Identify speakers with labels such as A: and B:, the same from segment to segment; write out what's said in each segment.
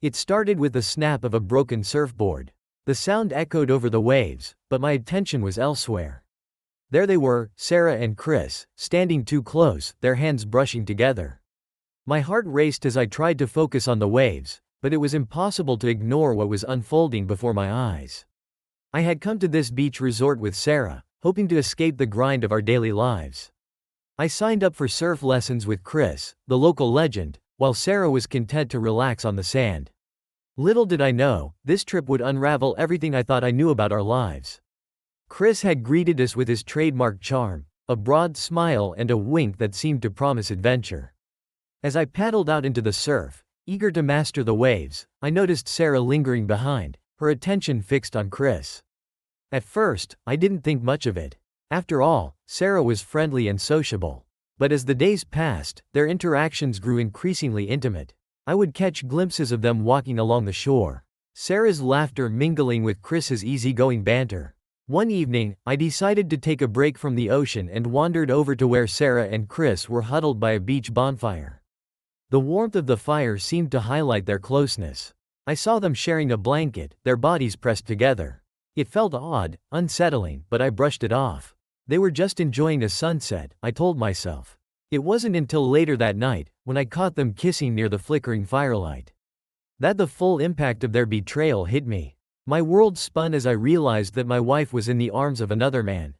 A: It started with the snap of a broken surfboard. The sound echoed over the waves, but my attention was elsewhere. There they were, Sarah and Chris, standing too close, their hands brushing together. My heart raced as I tried to focus on the waves, but it was impossible to ignore what was unfolding before my eyes. I had come to this beach resort with Sarah, hoping to escape the grind of our daily lives. I signed up for surf lessons with Chris, the local legend, while Sarah was content to relax on the sand. Little did I know, this trip would unravel everything I thought I knew about our lives. Chris had greeted us with his trademark charm, a broad smile and a wink that seemed to promise adventure. As I paddled out into the surf, eager to master the waves, I noticed Sarah lingering behind, her attention fixed on Chris. At first, I didn't think much of it. After all, Sarah was friendly and sociable. But as the days passed, their interactions grew increasingly intimate. I would catch glimpses of them walking along the shore, Sarah's laughter mingling with Chris's easygoing banter. One evening, I decided to take a break from the ocean and wandered over to where Sarah and Chris were huddled by a beach bonfire. The warmth of the fire seemed to highlight their closeness. I saw them sharing a blanket, their bodies pressed together. It felt odd, unsettling, but I brushed it off. They were just enjoying a sunset, I told myself. It wasn't until later that night, when I caught them kissing near the flickering firelight, that the full impact of their betrayal hit me. My world spun as I realized that my wife was in the arms of another man.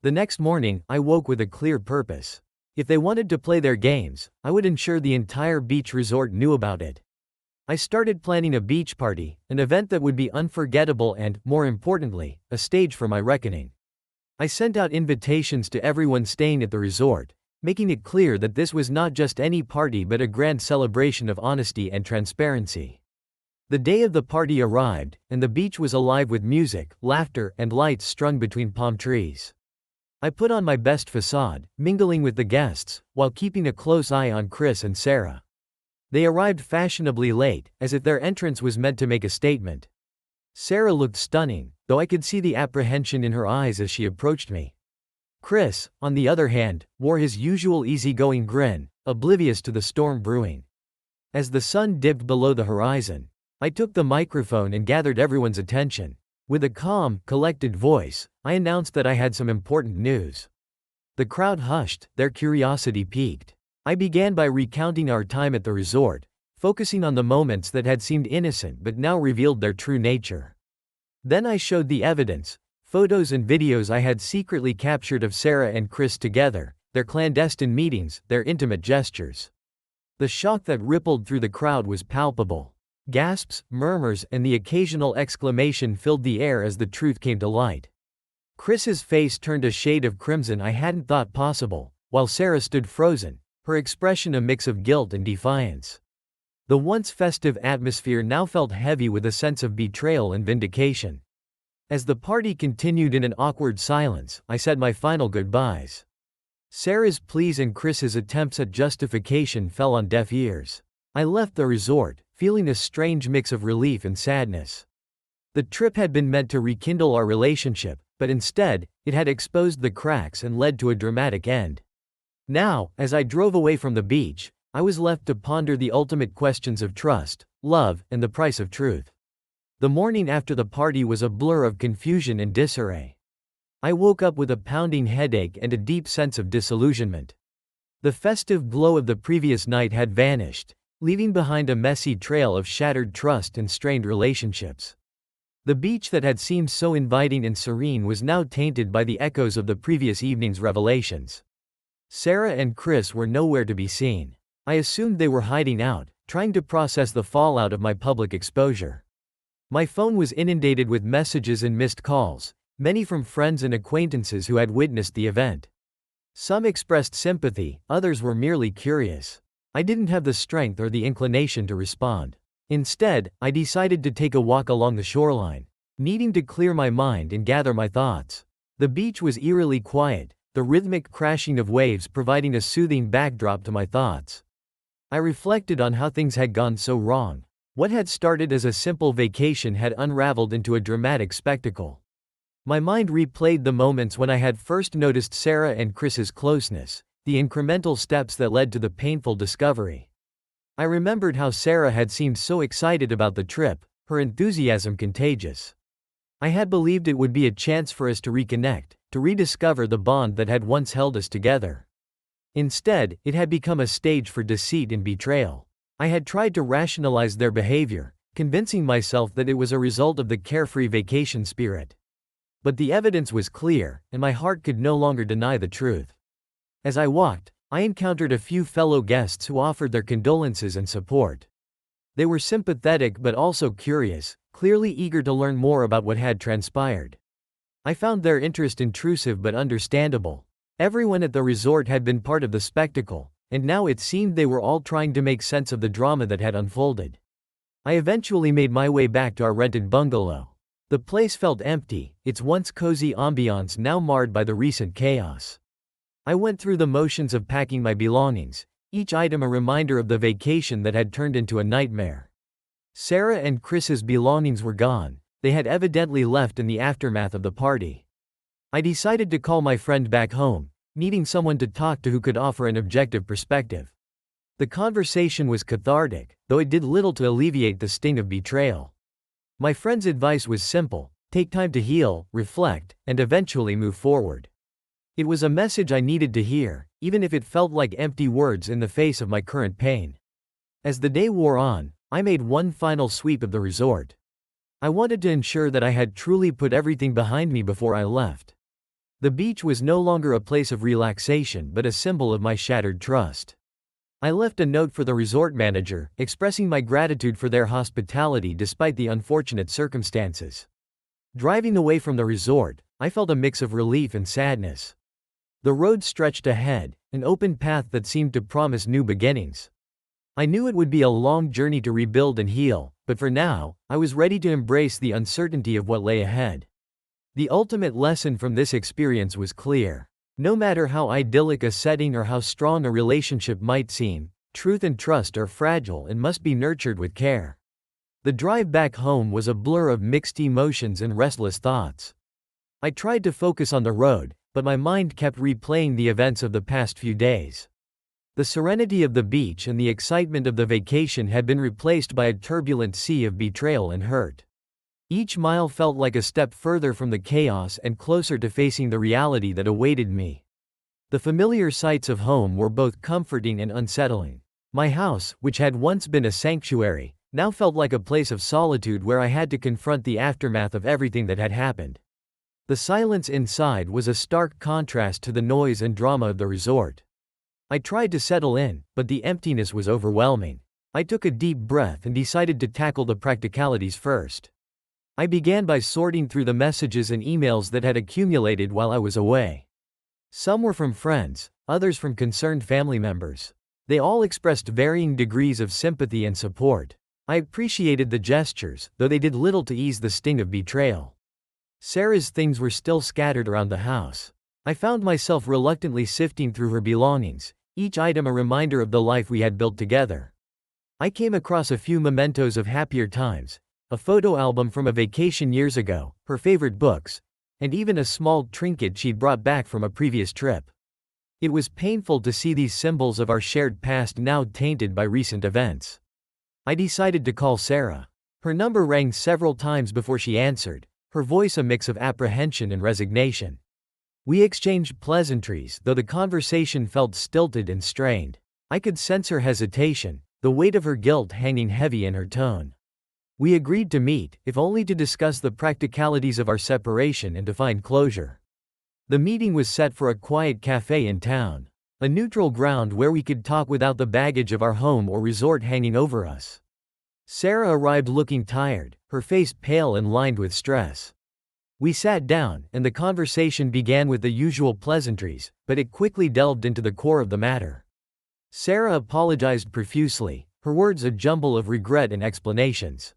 A: The next morning, I woke with a clear purpose. If they wanted to play their games, I would ensure the entire beach resort knew about it. I started planning a beach party, an event that would be unforgettable and, more importantly, a stage for my reckoning. I sent out invitations to everyone staying at the resort, making it clear that this was not just any party but a grand celebration of honesty and transparency. The day of the party arrived, and the beach was alive with music, laughter, and lights strung between palm trees. I put on my best facade, mingling with the guests, while keeping a close eye on Chris and Sarah. They arrived fashionably late, as if their entrance was meant to make a statement. Sarah looked stunning, though I could see the apprehension in her eyes as she approached me. Chris, on the other hand, wore his usual easygoing grin, oblivious to the storm brewing. As the sun dipped below the horizon, I took the microphone and gathered everyone's attention. With a calm, collected voice, I announced that I had some important news. The crowd hushed, their curiosity piqued. I began by recounting our time at the resort, focusing on the moments that had seemed innocent but now revealed their true nature. Then I showed the evidence, photos and videos I had secretly captured of Sarah and Chris together, their clandestine meetings, their intimate gestures. The shock that rippled through the crowd was palpable. Gasps, murmurs, and the occasional exclamation filled the air as the truth came to light. Chris's face turned a shade of crimson I hadn't thought possible, while Sarah stood frozen, her expression a mix of guilt and defiance. The once festive atmosphere now felt heavy with a sense of betrayal and vindication. As the party continued in an awkward silence, I said my final goodbyes. Sarah's pleas and Chris's attempts at justification fell on deaf ears. I left the resort, feeling a strange mix of relief and sadness. The trip had been meant to rekindle our relationship, but instead, it had exposed the cracks and led to a dramatic end. Now, as I drove away from the beach, I was left to ponder the ultimate questions of trust, love, and the price of truth. The morning after the party was a blur of confusion and disarray. I woke up with a pounding headache and a deep sense of disillusionment. The festive glow of the previous night had vanished, leaving behind a messy trail of shattered trust and strained relationships. The beach that had seemed so inviting and serene was now tainted by the echoes of the previous evening's revelations. Sarah and Chris were nowhere to be seen. I assumed they were hiding out, trying to process the fallout of my public exposure. My phone was inundated with messages and missed calls, many from friends and acquaintances who had witnessed the event. Some expressed sympathy, others were merely curious. I didn't have the strength or the inclination to respond. Instead, I decided to take a walk along the shoreline, needing to clear my mind and gather my thoughts. The beach was eerily quiet, the rhythmic crashing of waves providing a soothing backdrop to my thoughts. I reflected on how things had gone so wrong. What had started as a simple vacation had unraveled into a dramatic spectacle. My mind replayed the moments when I had first noticed Sarah and Chris's closeness, the incremental steps that led to the painful discovery. I remembered how Sarah had seemed so excited about the trip, her enthusiasm contagious. I had believed it would be a chance for us to reconnect, to rediscover the bond that had once held us together. Instead, it had become a stage for deceit and betrayal. I had tried to rationalize their behavior, convincing myself that it was a result of the carefree vacation spirit. But the evidence was clear, and my heart could no longer deny the truth. As I walked, I encountered a few fellow guests who offered their condolences and support. They were sympathetic but also curious, clearly eager to learn more about what had transpired. I found their interest intrusive but understandable. Everyone at the resort had been part of the spectacle, and now it seemed they were all trying to make sense of the drama that had unfolded. I eventually made my way back to our rented bungalow. The place felt empty, its once cozy ambiance now marred by the recent chaos. I went through the motions of packing my belongings, each item a reminder of the vacation that had turned into a nightmare. Sarah and Chris's belongings were gone. They had evidently left in the aftermath of the party. I decided to call my friend back home, needing someone to talk to who could offer an objective perspective. The conversation was cathartic, though it did little to alleviate the sting of betrayal. My friend's advice was simple: take time to heal, reflect, and eventually move forward. It was a message I needed to hear, even if it felt like empty words in the face of my current pain. As the day wore on, I made one final sweep of the resort. I wanted to ensure that I had truly put everything behind me before I left. The beach was no longer a place of relaxation but a symbol of my shattered trust. I left a note for the resort manager, expressing my gratitude for their hospitality despite the unfortunate circumstances. Driving away from the resort, I felt a mix of relief and sadness. The road stretched ahead, an open path that seemed to promise new beginnings. I knew it would be a long journey to rebuild and heal, but for now, I was ready to embrace the uncertainty of what lay ahead. The ultimate lesson from this experience was clear. No matter how idyllic a setting or how strong a relationship might seem, truth and trust are fragile and must be nurtured with care. The drive back home was a blur of mixed emotions and restless thoughts. I tried to focus on the road, but my mind kept replaying the events of the past few days. The serenity of the beach and the excitement of the vacation had been replaced by a turbulent sea of betrayal and hurt. Each mile felt like a step further from the chaos and closer to facing the reality that awaited me. The familiar sights of home were both comforting and unsettling. My house, which had once been a sanctuary, now felt like a place of solitude where I had to confront the aftermath of everything that had happened. The silence inside was a stark contrast to the noise and drama of the resort. I tried to settle in, but the emptiness was overwhelming. I took a deep breath and decided to tackle the practicalities first. I began by sorting through the messages and emails that had accumulated while I was away. Some were from friends, others from concerned family members. They all expressed varying degrees of sympathy and support. I appreciated the gestures, though they did little to ease the sting of betrayal. Sarah's things were still scattered around the house. I found myself reluctantly sifting through her belongings, each item a reminder of the life we had built together. I came across a few mementos of happier times, a photo album from a vacation years ago, her favorite books, and even a small trinket she'd brought back from a previous trip. It was painful to see these symbols of our shared past now tainted by recent events. I decided to call Sarah. Her number rang several times before she answered, her voice a mix of apprehension and resignation. We exchanged pleasantries, though the conversation felt stilted and strained. I could sense her hesitation, the weight of her guilt hanging heavy in her tone. We agreed to meet, if only to discuss the practicalities of our separation and to find closure. The meeting was set for a quiet cafe in town, a neutral ground where we could talk without the baggage of our home or resort hanging over us. Sarah arrived looking tired, her face pale and lined with stress. We sat down, and the conversation began with the usual pleasantries, but it quickly delved into the core of the matter. Sarah apologized profusely, her words a jumble of regret and explanations.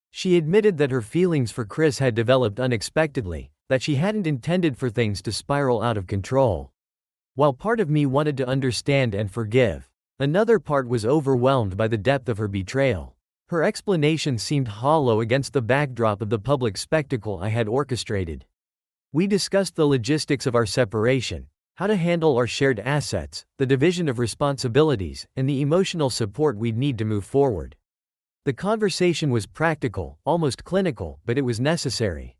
A: She admitted that her feelings for Chris had developed unexpectedly, that she hadn't intended for things to spiral out of control. While part of me wanted to understand and forgive, another part was overwhelmed by the depth of her betrayal. Her explanation seemed hollow against the backdrop of the public spectacle I had orchestrated. We discussed the logistics of our separation, how to handle our shared assets, the division of responsibilities, and the emotional support we'd need to move forward. The conversation was practical, almost clinical, but it was necessary.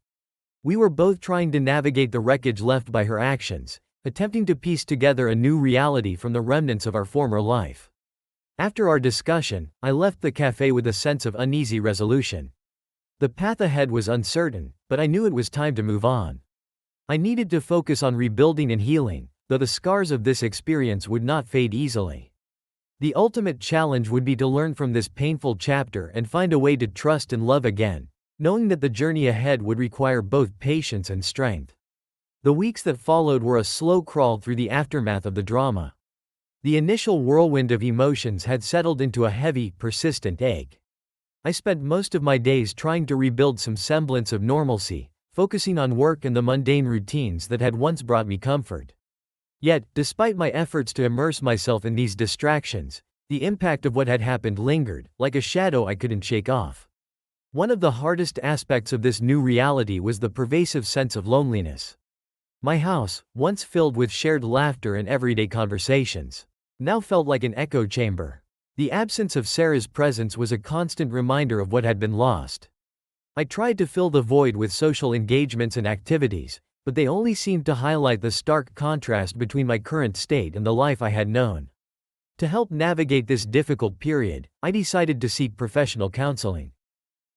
A: We were both trying to navigate the wreckage left by her actions, attempting to piece together a new reality from the remnants of our former life. After our discussion, I left the cafe with a sense of uneasy resolution. The path ahead was uncertain, but I knew it was time to move on. I needed to focus on rebuilding and healing, though the scars of this experience would not fade easily. The ultimate challenge would be to learn from this painful chapter and find a way to trust and love again, knowing that the journey ahead would require both patience and strength. The weeks that followed were a slow crawl through the aftermath of the drama. The initial whirlwind of emotions had settled into a heavy, persistent ache. I spent most of my days trying to rebuild some semblance of normalcy, focusing on work and the mundane routines that had once brought me comfort. Yet, despite my efforts to immerse myself in these distractions, the impact of what had happened lingered, like a shadow I couldn't shake off. One of the hardest aspects of this new reality was the pervasive sense of loneliness. My house, once filled with shared laughter and everyday conversations, now felt like an echo chamber. The absence of Sarah's presence was a constant reminder of what had been lost. I tried to fill the void with social engagements and activities, but they only seemed to highlight the stark contrast between my current state and the life I had known. To help navigate this difficult period, I decided to seek professional counseling.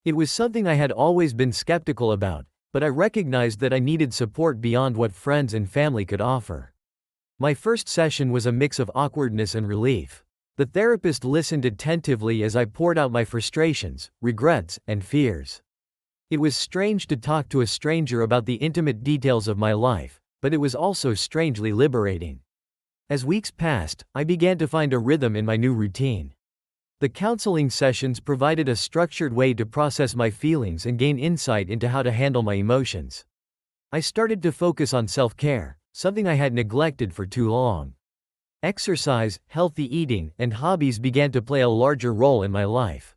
A: It was something I had always been skeptical about, but I recognized that I needed support beyond what friends and family could offer. My first session was a mix of awkwardness and relief. The therapist listened attentively as I poured out my frustrations, regrets, and fears. It was strange to talk to a stranger about the intimate details of my life, but it was also strangely liberating. As weeks passed, I began to find a rhythm in my new routine. The counseling sessions provided a structured way to process my feelings and gain insight into how to handle my emotions. I started to focus on self-care, something I had neglected for too long. Exercise, healthy eating, and hobbies began to play a larger role in my life.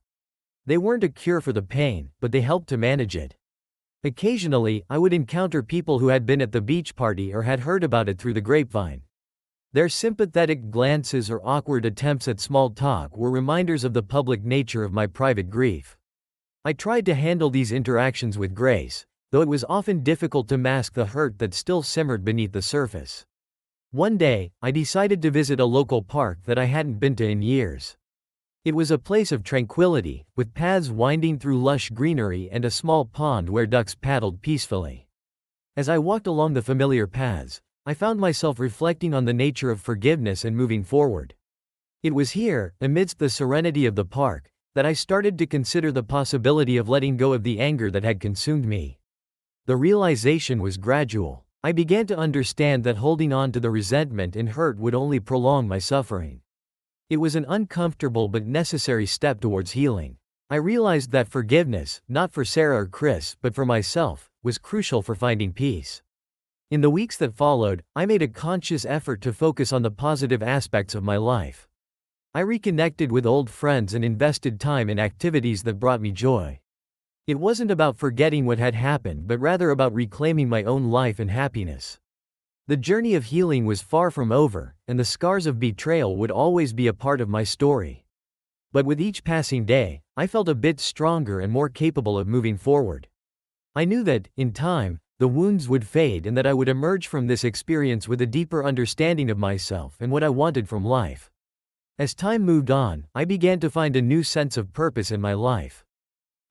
A: They weren't a cure for the pain, but they helped to manage it. Occasionally, I would encounter people who had been at the beach party or had heard about it through the grapevine. Their sympathetic glances or awkward attempts at small talk were reminders of the public nature of my private grief. I tried to handle these interactions with grace, though it was often difficult to mask the hurt that still simmered beneath the surface. One day, I decided to visit a local park that I hadn't been to in years. It was a place of tranquility, with paths winding through lush greenery and a small pond where ducks paddled peacefully. As I walked along the familiar paths, I found myself reflecting on the nature of forgiveness and moving forward. It was here, amidst the serenity of the park, that I started to consider the possibility of letting go of the anger that had consumed me. The realization was gradual. I began to understand that holding on to the resentment and hurt would only prolong my suffering. It was an uncomfortable but necessary step towards healing. I realized that forgiveness, not for Sarah or Chris, but for myself, was crucial for finding peace. In the weeks that followed, I made a conscious effort to focus on the positive aspects of my life. I reconnected with old friends and invested time in activities that brought me joy. It wasn't about forgetting what had happened, but rather about reclaiming my own life and happiness. The journey of healing was far from over, and the scars of betrayal would always be a part of my story. But with each passing day, I felt a bit stronger and more capable of moving forward. I knew that, in time, the wounds would fade and that I would emerge from this experience with a deeper understanding of myself and what I wanted from life. As time moved on, I began to find a new sense of purpose in my life.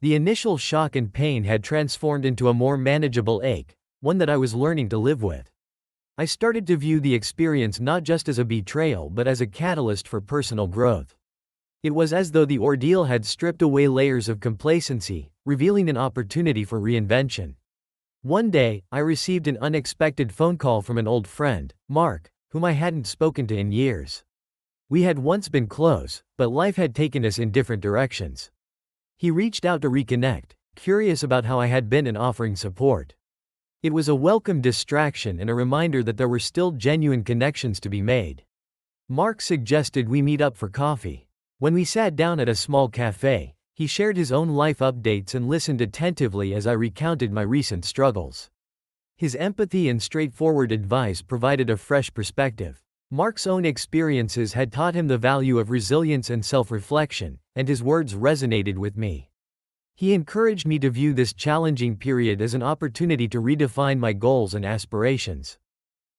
A: The initial shock and pain had transformed into a more manageable ache, one that I was learning to live with. I started to view the experience not just as a betrayal but as a catalyst for personal growth. It was as though the ordeal had stripped away layers of complacency, revealing an opportunity for reinvention. One day, I received an unexpected phone call from an old friend, Mark, whom I hadn't spoken to in years. We had once been close, but life had taken us in different directions. He reached out to reconnect, curious about how I had been and offering support. It was a welcome distraction and a reminder that there were still genuine connections to be made. Mark suggested we meet up for coffee. When we sat down at a small cafe, he shared his own life updates and listened attentively as I recounted my recent struggles. His empathy and straightforward advice provided a fresh perspective. Mark's own experiences had taught him the value of resilience and self-reflection, and his words resonated with me. He encouraged me to view this challenging period as an opportunity to redefine my goals and aspirations.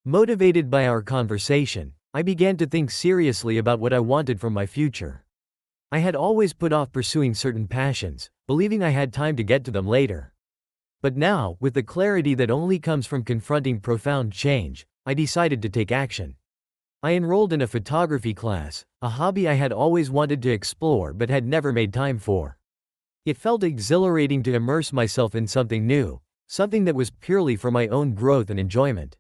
A: Motivated by our conversation, I began to think seriously about what I wanted from my future. I had always put off pursuing certain passions, believing I had time to get to them later. But now, with the clarity that only comes from confronting profound change, I decided to take action. I enrolled in a photography class, a hobby I had always wanted to explore but had never made time for. It felt exhilarating to immerse myself in something new, something that was purely for my own growth and enjoyment.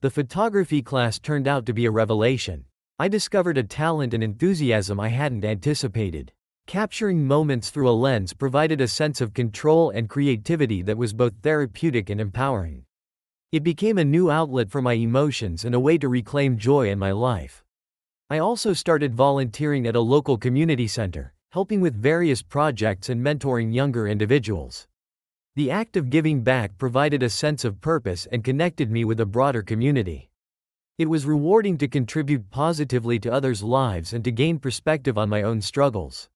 A: The photography class turned out to be a revelation. I discovered a talent and enthusiasm I hadn't anticipated. Capturing moments through a lens provided a sense of control and creativity that was both therapeutic and empowering. It became a new outlet for my emotions and a way to reclaim joy in my life. I also started volunteering at a local community center, helping with various projects and mentoring younger individuals. The act of giving back provided a sense of purpose and connected me with a broader community. It was rewarding to contribute positively to others' lives and to gain perspective on my own struggles.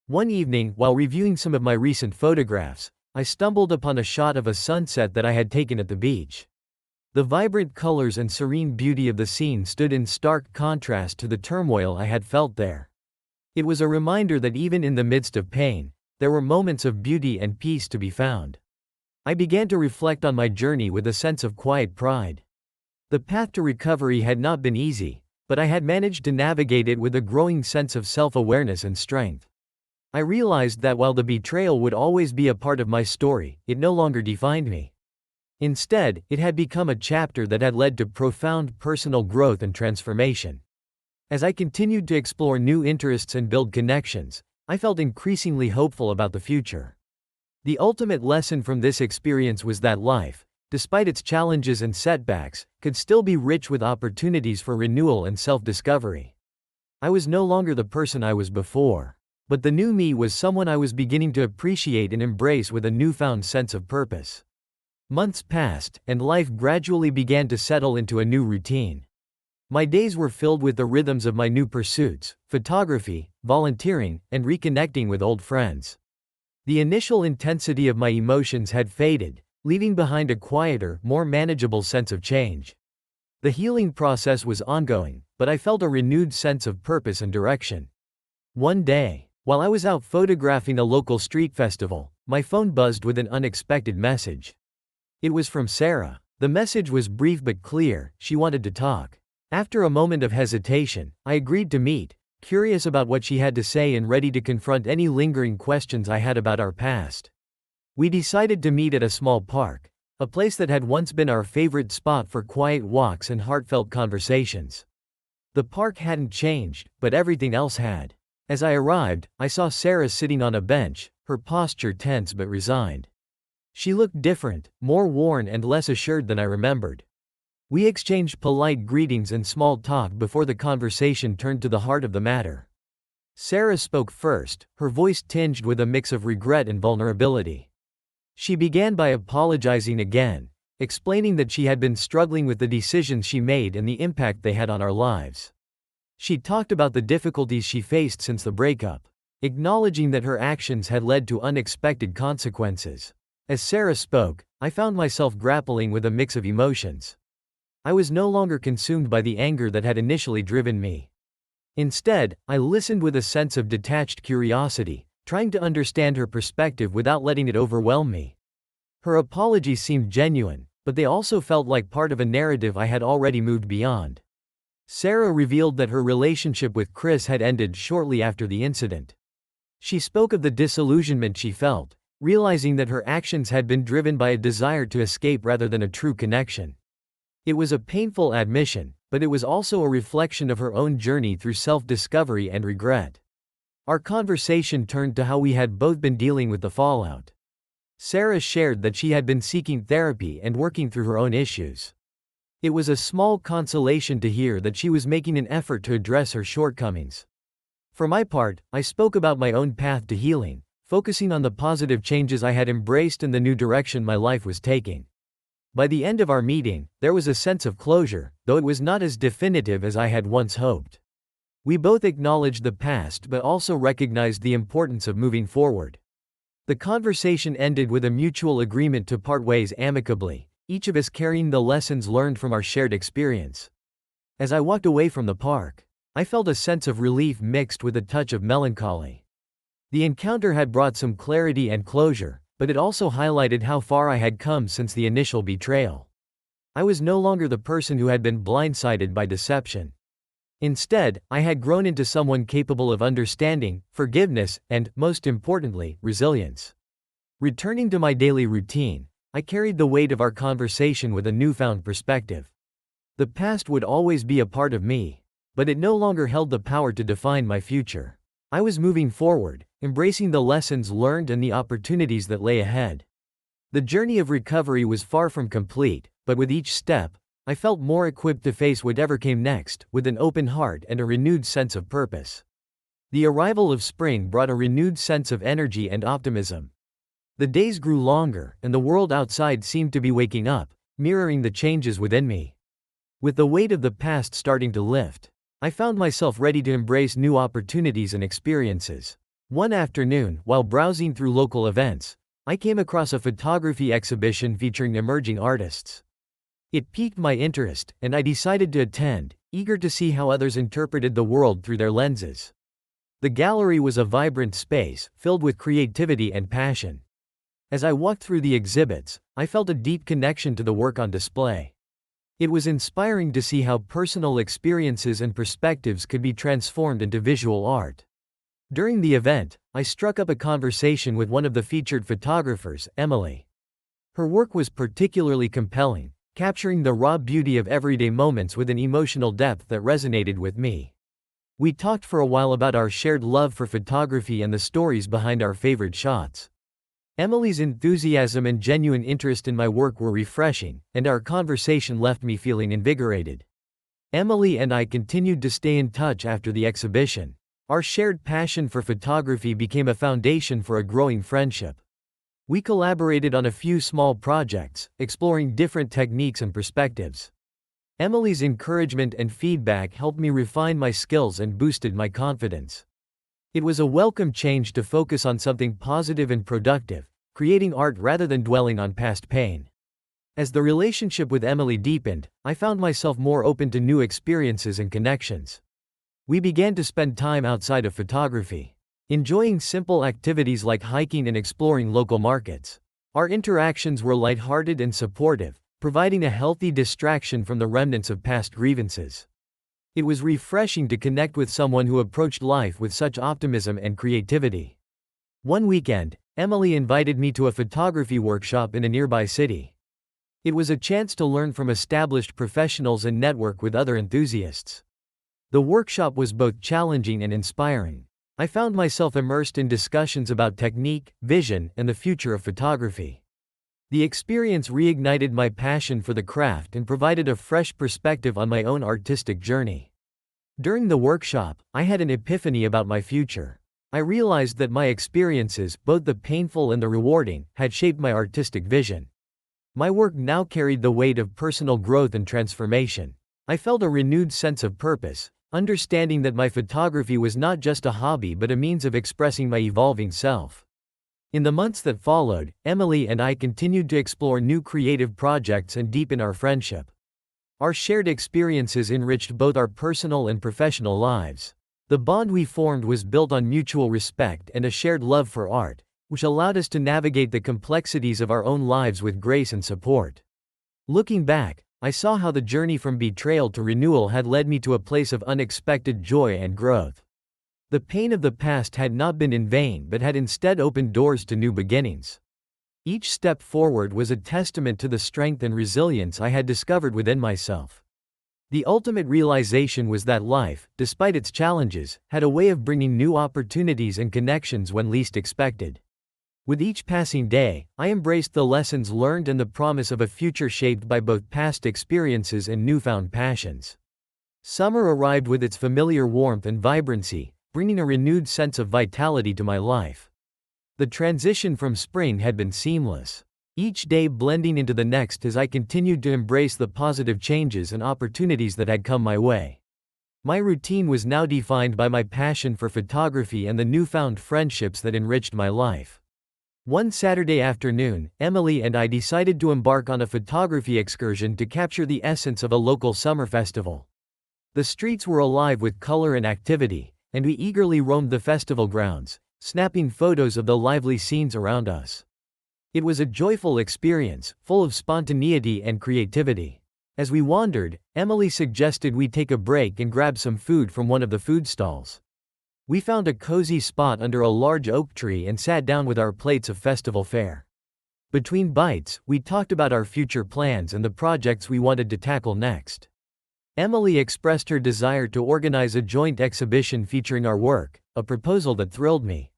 A: One evening, while reviewing some of my recent photographs, I stumbled upon a shot of a sunset that I had taken at the beach. The vibrant colors and serene beauty of the scene stood in stark contrast to the turmoil I had felt there. It was a reminder that even in the midst of pain, there were moments of beauty and peace to be found. I began to reflect on my journey with a sense of quiet pride. The path to recovery had not been easy, but I had managed to navigate it with a growing sense of self-awareness and strength. I realized that while the betrayal would always be a part of my story, it no longer defined me. Instead, it had become a chapter that had led to profound personal growth and transformation. As I continued to explore new interests and build connections, I felt increasingly hopeful about the future. The ultimate lesson from this experience was that life, despite its challenges and setbacks, could still be rich with opportunities for renewal and self-discovery. I was no longer the person I was before. But the new me was someone I was beginning to appreciate and embrace with a newfound sense of purpose. Months passed, and life gradually began to settle into a new routine. My days were filled with the rhythms of my new pursuits: photography, volunteering, and reconnecting with old friends. The initial intensity of my emotions had faded, leaving behind a quieter, more manageable sense of change. The healing process was ongoing, but I felt a renewed sense of purpose and direction. One day, while I was out photographing a local street festival, my phone buzzed with an unexpected message. It was from Sarah. The message was brief but clear: she wanted to talk. After a moment of hesitation, I agreed to meet, curious about what she had to say and ready to confront any lingering questions I had about our past. We decided to meet at a small park, a place that had once been our favorite spot for quiet walks and heartfelt conversations. The park hadn't changed, but everything else had. As I arrived, I saw Sarah sitting on a bench, her posture tense but resigned. She looked different, more worn and less assured than I remembered. We exchanged polite greetings and small talk before the conversation turned to the heart of the matter. Sarah spoke first, her voice tinged with a mix of regret and vulnerability. She began by apologizing again, explaining that she had been struggling with the decisions she made and the impact they had on our lives. She talked about the difficulties she faced since the breakup, acknowledging that her actions had led to unexpected consequences. As Sarah spoke, I found myself grappling with a mix of emotions. I was no longer consumed by the anger that had initially driven me. Instead, I listened with a sense of detached curiosity, trying to understand her perspective without letting it overwhelm me. Her apologies seemed genuine, but they also felt like part of a narrative I had already moved beyond. Sarah revealed that her relationship with Chris had ended shortly after the incident. She spoke of the disillusionment she felt, realizing that her actions had been driven by a desire to escape rather than a true connection. It was a painful admission, but it was also a reflection of her own journey through self-discovery and regret. Our conversation turned to how we had both been dealing with the fallout. Sarah shared that she had been seeking therapy and working through her own issues. It was a small consolation to hear that she was making an effort to address her shortcomings. For my part, I spoke about my own path to healing, focusing on the positive changes I had embraced and the new direction my life was taking. By the end of our meeting, there was a sense of closure, though it was not as definitive as I had once hoped. We both acknowledged the past but also recognized the importance of moving forward. The conversation ended with a mutual agreement to part ways amicably, each of us carrying the lessons learned from our shared experience. As I walked away from the park, I felt a sense of relief mixed with a touch of melancholy. The encounter had brought some clarity and closure, but it also highlighted how far I had come since the initial betrayal. I was no longer the person who had been blindsided by deception. Instead, I had grown into someone capable of understanding, forgiveness, and, most importantly, resilience. Returning to my daily routine, I carried the weight of our conversation with a newfound perspective. The past would always be a part of me, but it no longer held the power to define my future. I was moving forward, embracing the lessons learned and the opportunities that lay ahead. The journey of recovery was far from complete, but with each step, I felt more equipped to face whatever came next, with an open heart and a renewed sense of purpose. The arrival of spring brought a renewed sense of energy and optimism. The days grew longer, and the world outside seemed to be waking up, mirroring the changes within me. With the weight of the past starting to lift, I found myself ready to embrace new opportunities and experiences. One afternoon, while browsing through local events, I came across a photography exhibition featuring emerging artists. It piqued my interest, and I decided to attend, eager to see how others interpreted the world through their lenses. The gallery was a vibrant space, filled with creativity and passion. As I walked through the exhibits, I felt a deep connection to the work on display. It was inspiring to see how personal experiences and perspectives could be transformed into visual art. During the event, I struck up a conversation with one of the featured photographers, Emily. Her work was particularly compelling, capturing the raw beauty of everyday moments with an emotional depth that resonated with me. We talked for a while about our shared love for photography and the stories behind our favorite shots. Emily's enthusiasm and genuine interest in my work were refreshing, and our conversation left me feeling invigorated. Emily and I continued to stay in touch after the exhibition. Our shared passion for photography became a foundation for a growing friendship. We collaborated on a few small projects, exploring different techniques and perspectives. Emily's encouragement and feedback helped me refine my skills and boosted my confidence. It was a welcome change to focus on something positive and productive, creating art rather than dwelling on past pain. As the relationship with Emily deepened, I found myself more open to new experiences and connections. We began to spend time outside of photography, enjoying simple activities like hiking and exploring local markets. Our interactions were lighthearted and supportive, providing a healthy distraction from the remnants of past grievances. It was refreshing to connect with someone who approached life with such optimism and creativity. One weekend, Emily invited me to a photography workshop in a nearby city. It was a chance to learn from established professionals and network with other enthusiasts. The workshop was both challenging and inspiring. I found myself immersed in discussions about technique, vision, and the future of photography. The experience reignited my passion for the craft and provided a fresh perspective on my own artistic journey. During the workshop, I had an epiphany about my future. I realized that my experiences, both the painful and the rewarding, had shaped my artistic vision. My work now carried the weight of personal growth and transformation. I felt a renewed sense of purpose, understanding that my photography was not just a hobby but a means of expressing my evolving self. In the months that followed, Emily and I continued to explore new creative projects and deepen our friendship. Our shared experiences enriched both our personal and professional lives. The bond we formed was built on mutual respect and a shared love for art, which allowed us to navigate the complexities of our own lives with grace and support. Looking back, I saw how the journey from betrayal to renewal had led me to a place of unexpected joy and growth. The pain of the past had not been in vain but had instead opened doors to new beginnings. Each step forward was a testament to the strength and resilience I had discovered within myself. The ultimate realization was that life, despite its challenges, had a way of bringing new opportunities and connections when least expected. With each passing day, I embraced the lessons learned and the promise of a future shaped by both past experiences and newfound passions. Summer arrived with its familiar warmth and vibrancy, bringing a renewed sense of vitality to my life. The transition from spring had been seamless. each day blending into the next as I continued to embrace the positive changes and opportunities that had come my way. My routine was now defined by my passion for photography and the newfound friendships that enriched my life. One Saturday afternoon, Emily and I decided to embark on a photography excursion to capture the essence of a local summer festival. The streets were alive with color and activity, and we eagerly roamed the festival grounds, snapping photos of the lively scenes around us. It was a joyful experience, full of spontaneity and creativity. As we wandered, Emily suggested we take a break and grab some food from one of the food stalls. We found a cozy spot under a large oak tree and sat down with our plates of festival fare. Between bites, we talked about our future plans and the projects we wanted to tackle next. Emily expressed her desire to organize a joint exhibition featuring our work, a proposal that thrilled me.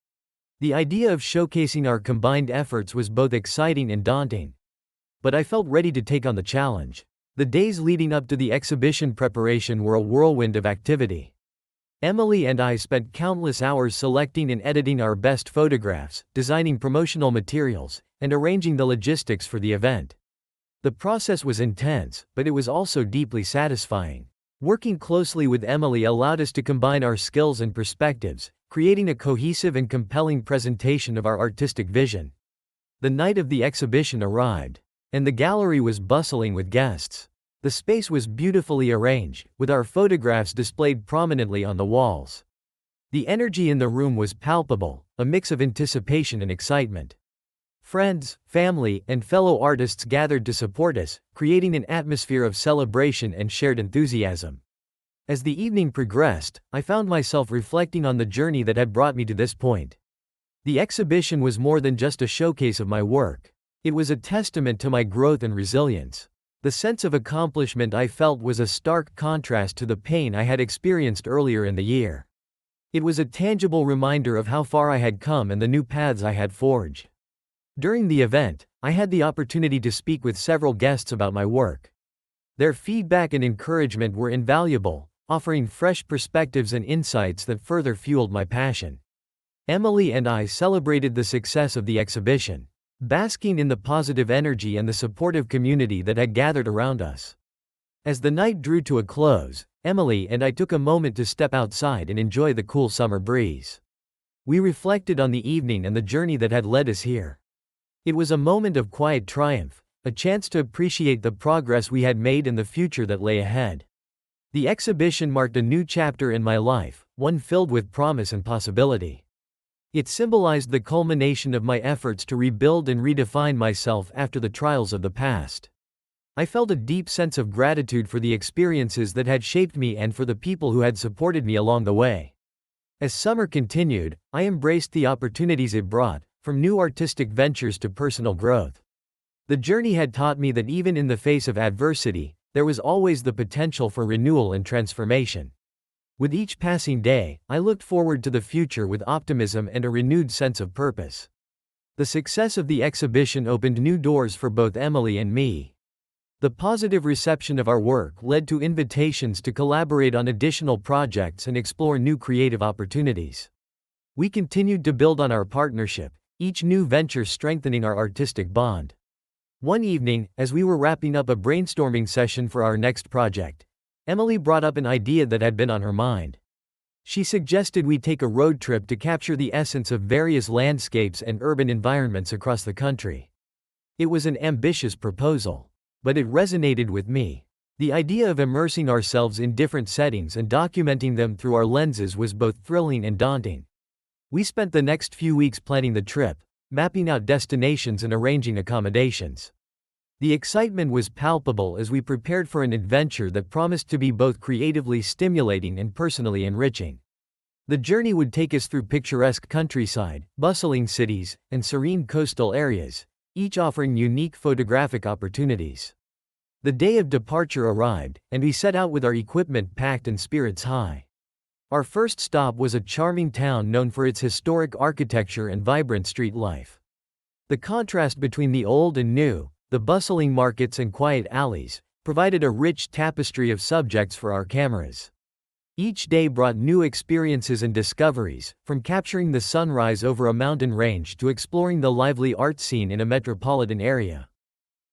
A: The idea of showcasing our combined efforts was both exciting and daunting. But I felt ready to take on the challenge. The days leading up to the exhibition preparation were a whirlwind of activity. Emily and I spent countless hours selecting and editing our best photographs, designing promotional materials, and arranging the logistics for the event. The process was intense, but it was also deeply satisfying. Working closely with Emily allowed us to combine our skills and perspectives, creating a cohesive and compelling presentation of our artistic vision. The night of the exhibition arrived, and the gallery was bustling with guests. The space was beautifully arranged, with our photographs displayed prominently on the walls. The energy in the room was palpable, a mix of anticipation and excitement. Friends, family, and fellow artists gathered to support us, creating an atmosphere of celebration and shared enthusiasm. As the evening progressed, I found myself reflecting on the journey that had brought me to this point. The exhibition was more than just a showcase of my work. It was a testament to my growth and resilience. The sense of accomplishment I felt was a stark contrast to the pain I had experienced earlier in the year. It was a tangible reminder of how far I had come and the new paths I had forged. During the event, I had the opportunity to speak with several guests about my work. Their feedback and encouragement were invaluable, offering fresh perspectives and insights that further fueled my passion. Emily and I celebrated the success of the exhibition, basking in the positive energy and the supportive community that had gathered around us. As the night drew to a close, Emily and I took a moment to step outside and enjoy the cool summer breeze. We reflected on the evening and the journey that had led us here. It was a moment of quiet triumph, a chance to appreciate the progress we had made and the future that lay ahead. The exhibition marked a new chapter in my life, one filled with promise and possibility. It symbolized the culmination of my efforts to rebuild and redefine myself after the trials of the past. I felt a deep sense of gratitude for the experiences that had shaped me and for the people who had supported me along the way. As summer continued, I embraced the opportunities it brought, from new artistic ventures to personal growth. The journey had taught me that even in the face of adversity, there was always the potential for renewal and transformation. With each passing day, I looked forward to the future with optimism and a renewed sense of purpose. The success of the exhibition opened new doors for both Emily and me. The positive reception of our work led to invitations to collaborate on additional projects and explore new creative opportunities. We continued to build on our partnership, each new venture strengthening our artistic bond. One evening, as we were wrapping up a brainstorming session for our next project, Emily brought up an idea that had been on her mind. She suggested we take a road trip to capture the essence of various landscapes and urban environments across the country. It was an ambitious proposal, but it resonated with me. The idea of immersing ourselves in different settings and documenting them through our lenses was both thrilling and daunting. We spent the next few weeks planning the trip, mapping out destinations and arranging accommodations. The excitement was palpable as we prepared for an adventure that promised to be both creatively stimulating and personally enriching. The journey would take us through picturesque countryside, bustling cities, and serene coastal areas, each offering unique photographic opportunities. The day of departure arrived, and we set out with our equipment packed and spirits high. Our first stop was a charming town known for its historic architecture and vibrant street life. The contrast between the old and new, the bustling markets and quiet alleys, provided a rich tapestry of subjects for our cameras. Each day brought new experiences and discoveries, from capturing the sunrise over a mountain range to exploring the lively art scene in a metropolitan area.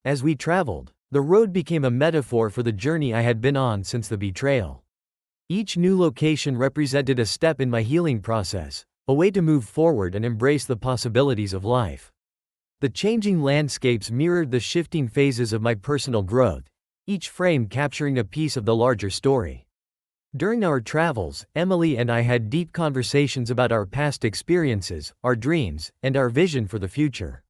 A: As we traveled, the road became a metaphor for the journey I had been on since the betrayal. Each new location represented a step in my healing process, a way to move forward and embrace the possibilities of life. The changing landscapes mirrored the shifting phases of my personal growth, each frame capturing a piece of the larger story. During our travels, Emily and I had deep conversations about our past experiences, our dreams, and our vision for the future.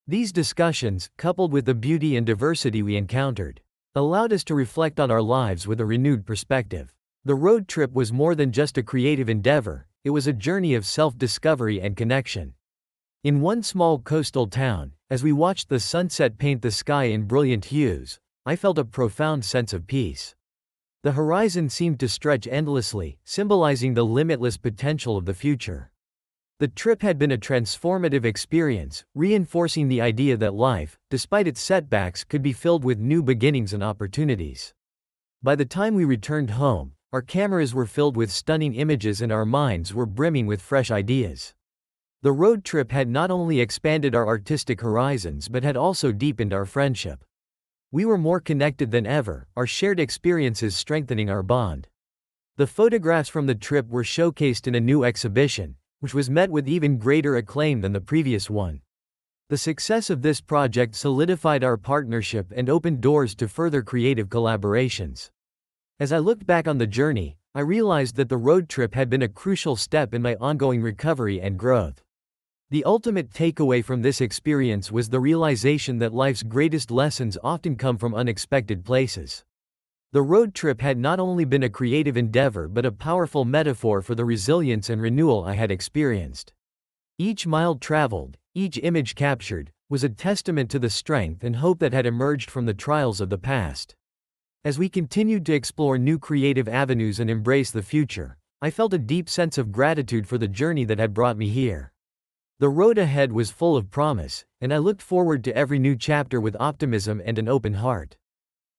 A: These discussions, coupled with the beauty and diversity we encountered, allowed us to reflect on our lives with a renewed perspective. The road trip was more than just a creative endeavor, it was a journey of self-discovery and connection. In one small coastal town, as we watched the sunset paint the sky in brilliant hues, I felt a profound sense of peace. The horizon seemed to stretch endlessly, symbolizing the limitless potential of the future. The trip had been a transformative experience, reinforcing the idea that life, despite its setbacks, could be filled with new beginnings and opportunities. By the time we returned home, our cameras were filled with stunning images and our minds were brimming with fresh ideas. The road trip had not only expanded our artistic horizons but had also deepened our friendship. We were more connected than ever, our shared experiences strengthening our bond. The photographs from the trip were showcased in a new exhibition, which was met with even greater acclaim than the previous one. The success of this project solidified our partnership and opened doors to further creative collaborations. As I looked back on the journey, I realized that the road trip had been a crucial step in my ongoing recovery and growth. The ultimate takeaway from this experience was the realization that life's greatest lessons often come from unexpected places. The road trip had not only been a creative endeavor but a powerful metaphor for the resilience and renewal I had experienced. Each mile traveled, each image captured, was a testament to the strength and hope that had emerged from the trials of the past. As we continued to explore new creative avenues and embrace the future, I felt a deep sense of gratitude for the journey that had brought me here. The road ahead was full of promise, and I looked forward to every new chapter with optimism and an open heart.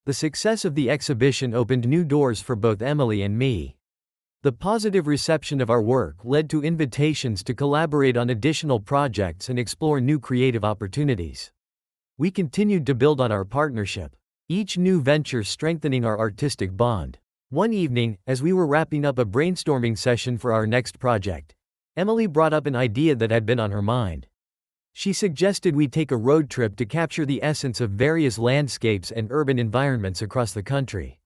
A: The success of the exhibition opened new doors for both Emily and me. The positive reception of our work led to invitations to collaborate on additional projects and explore new creative opportunities. We continued to build on our partnership, each new venture strengthening our artistic bond. One evening, as we were wrapping up a brainstorming session for our next project, Emily brought up an idea that had been on her mind. She suggested we take a road trip to capture the essence of various landscapes and urban environments across the country.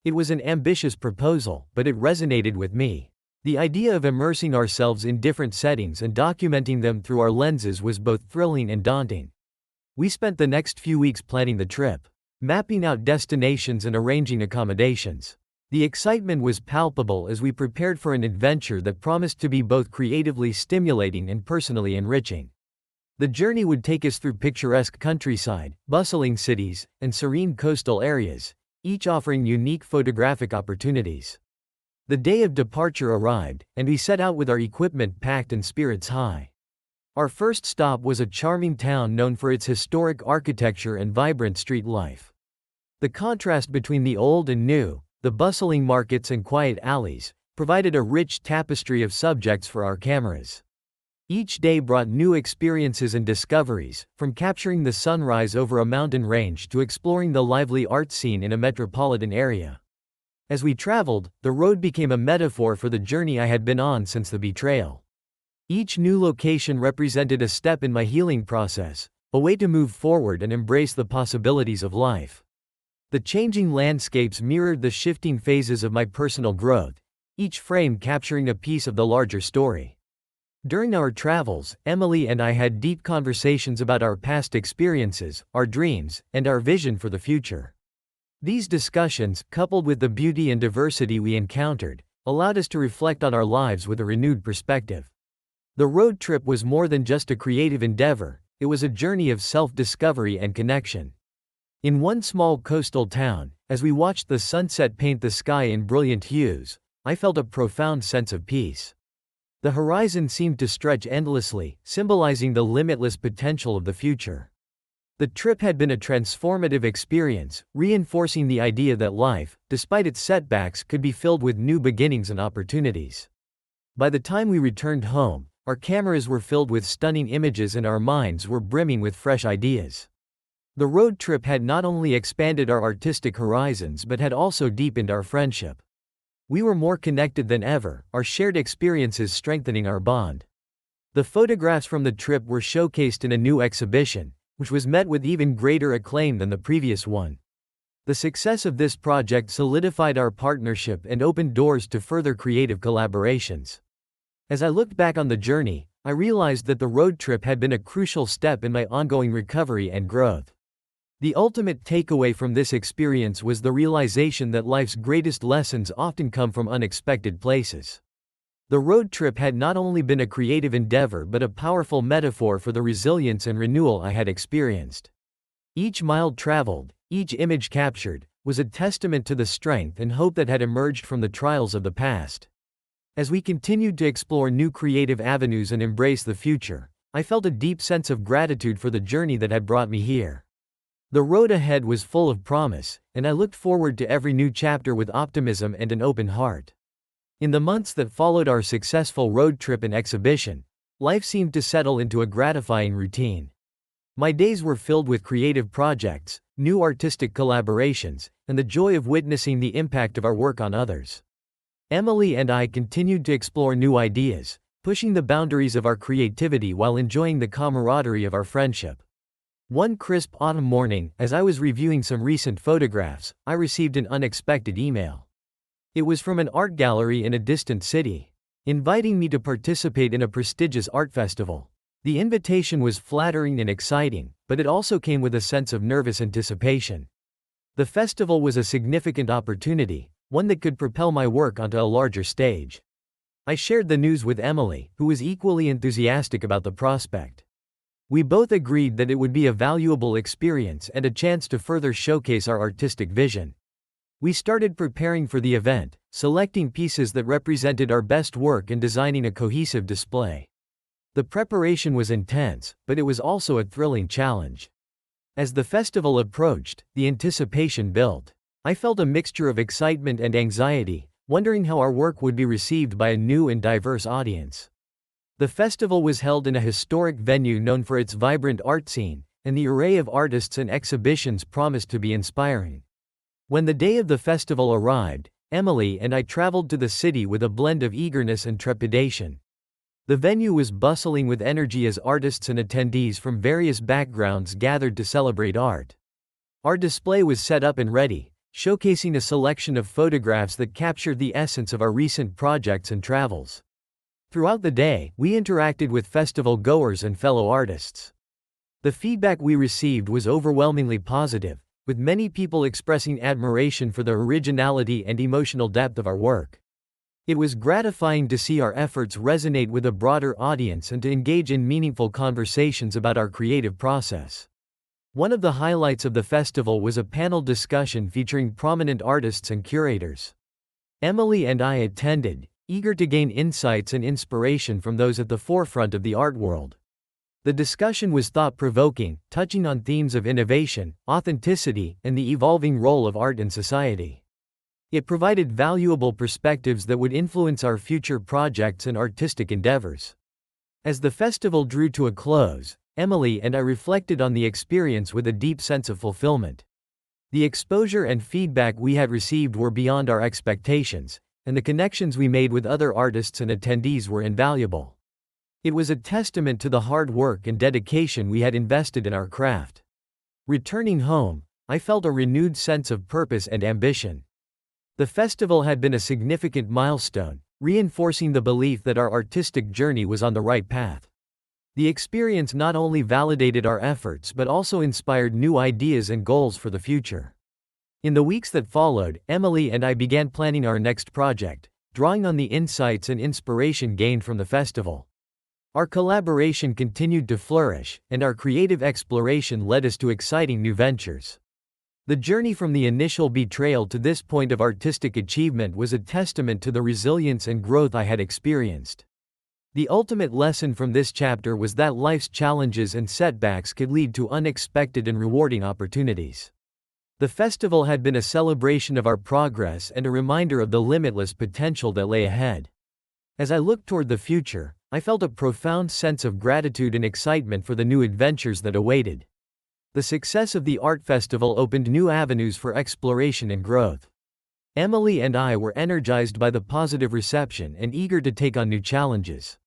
A: It was an ambitious proposal, but it resonated with me. The idea of immersing ourselves in different settings and documenting them through our lenses was both thrilling and daunting. We spent the next few weeks planning the trip, mapping out destinations and arranging accommodations. The excitement was palpable as we prepared for an adventure that promised to be both creatively stimulating and personally enriching. The journey would take us through picturesque countryside, bustling cities, and serene coastal areas, each offering unique photographic opportunities. The day of departure arrived, and we set out with our equipment packed and spirits high. Our first stop was a charming town known for its historic architecture and vibrant street life. The contrast between the old and new, the bustling markets and quiet alleys, provided a rich tapestry of subjects for our cameras. Each day brought new experiences and discoveries, from capturing the sunrise over a mountain range to exploring the lively art scene in a metropolitan area. As we traveled, the road became a metaphor for the journey I had been on since the betrayal. Each new location represented a step in my healing process, a way to move forward and embrace the possibilities of life. The changing landscapes mirrored the shifting phases of my personal growth, each frame capturing a piece of the larger story. During our travels, Emily and I had deep conversations about our past experiences, our dreams, and our vision for the future. These discussions, coupled with the beauty and diversity we encountered, allowed us to reflect on our lives with a renewed perspective. The road trip was more than just a creative endeavor, it was a journey of self-discovery and connection. In one small coastal town, as we watched the sunset paint the sky in brilliant hues, I felt a profound sense of peace. The horizon seemed to stretch endlessly, symbolizing the limitless potential of the future. The trip had been a transformative experience, reinforcing the idea that life, despite its setbacks, could be filled with new beginnings and opportunities. By the time we returned home, our cameras were filled with stunning images and our minds were brimming with fresh ideas. The road trip had not only expanded our artistic horizons but had also deepened our friendship. We were more connected than ever, our shared experiences strengthening our bond. The photographs from the trip were showcased in a new exhibition, which was met with even greater acclaim than the previous one. The success of this project solidified our partnership and opened doors to further creative collaborations. As I looked back on the journey, I realized that the road trip had been a crucial step in my ongoing recovery and growth. The ultimate takeaway from this experience was the realization that life's greatest lessons often come from unexpected places. The road trip had not only been a creative endeavor but a powerful metaphor for the resilience and renewal I had experienced. Each mile traveled, each image captured, was a testament to the strength and hope that had emerged from the trials of the past. As we continued to explore new creative avenues and embrace the future, I felt a deep sense of gratitude for the journey that had brought me here. The road ahead was full of promise, and I looked forward to every new chapter with optimism and an open heart. In the months that followed our successful road trip and exhibition, life seemed to settle into a gratifying routine. My days were filled with creative projects, new artistic collaborations, and the joy of witnessing the impact of our work on others. Emily and I continued to explore new ideas, pushing the boundaries of our creativity while enjoying the camaraderie of our friendship. One crisp autumn morning, as I was reviewing some recent photographs, I received an unexpected email. It was from an art gallery in a distant city, inviting me to participate in a prestigious art festival. The invitation was flattering and exciting, but it also came with a sense of nervous anticipation. The festival was a significant opportunity, one that could propel my work onto a larger stage. I shared the news with Emily, who was equally enthusiastic about the prospect. We both agreed that it would be a valuable experience and a chance to further showcase our artistic vision. We started preparing for the event, selecting pieces that represented our best work and designing a cohesive display. The preparation was intense, but it was also a thrilling challenge. As the festival approached, the anticipation built. I felt a mixture of excitement and anxiety, wondering how our work would be received by a new and diverse audience. The festival was held in a historic venue known for its vibrant art scene, and the array of artists and exhibitions promised to be inspiring. When the day of the festival arrived, Emily and I traveled to the city with a blend of eagerness and trepidation. The venue was bustling with energy as artists and attendees from various backgrounds gathered to celebrate art. Our display was set up and ready, showcasing a selection of photographs that captured the essence of our recent projects and travels. Throughout the day, we interacted with festival goers and fellow artists. The feedback we received was overwhelmingly positive, with many people expressing admiration for the originality and emotional depth of our work. It was gratifying to see our efforts resonate with a broader audience and to engage in meaningful conversations about our creative process. One of the highlights of the festival was a panel discussion featuring prominent artists and curators. Emily and I attended, eager to gain insights and inspiration from those at the forefront of the art world. The discussion was thought-provoking, touching on themes of innovation, authenticity, and the evolving role of art in society. It provided valuable perspectives that would influence our future projects and artistic endeavors. As the festival drew to a close, Emily and I reflected on the experience with a deep sense of fulfillment. The exposure and feedback we had received were beyond our expectations, and the connections we made with other artists and attendees were invaluable. It was a testament to the hard work and dedication we had invested in our craft. Returning home, I felt a renewed sense of purpose and ambition. The festival had been a significant milestone, reinforcing the belief that our artistic journey was on the right path. The experience not only validated our efforts but also inspired new ideas and goals for the future. In the weeks that followed, Emily and I began planning our next project, drawing on the insights and inspiration gained from the festival. Our collaboration continued to flourish, and our creative exploration led us to exciting new ventures. The journey from the initial betrayal to this point of artistic achievement was a testament to the resilience and growth I had experienced. The ultimate lesson from this chapter was that life's challenges and setbacks could lead to unexpected and rewarding opportunities. The festival had been a celebration of our progress and a reminder of the limitless potential that lay ahead. As I looked toward the future, I felt a profound sense of gratitude and excitement for the new adventures that awaited. The success of the art festival opened new avenues for exploration and growth. Emily and I were energized by the positive reception and eager to take on new challenges.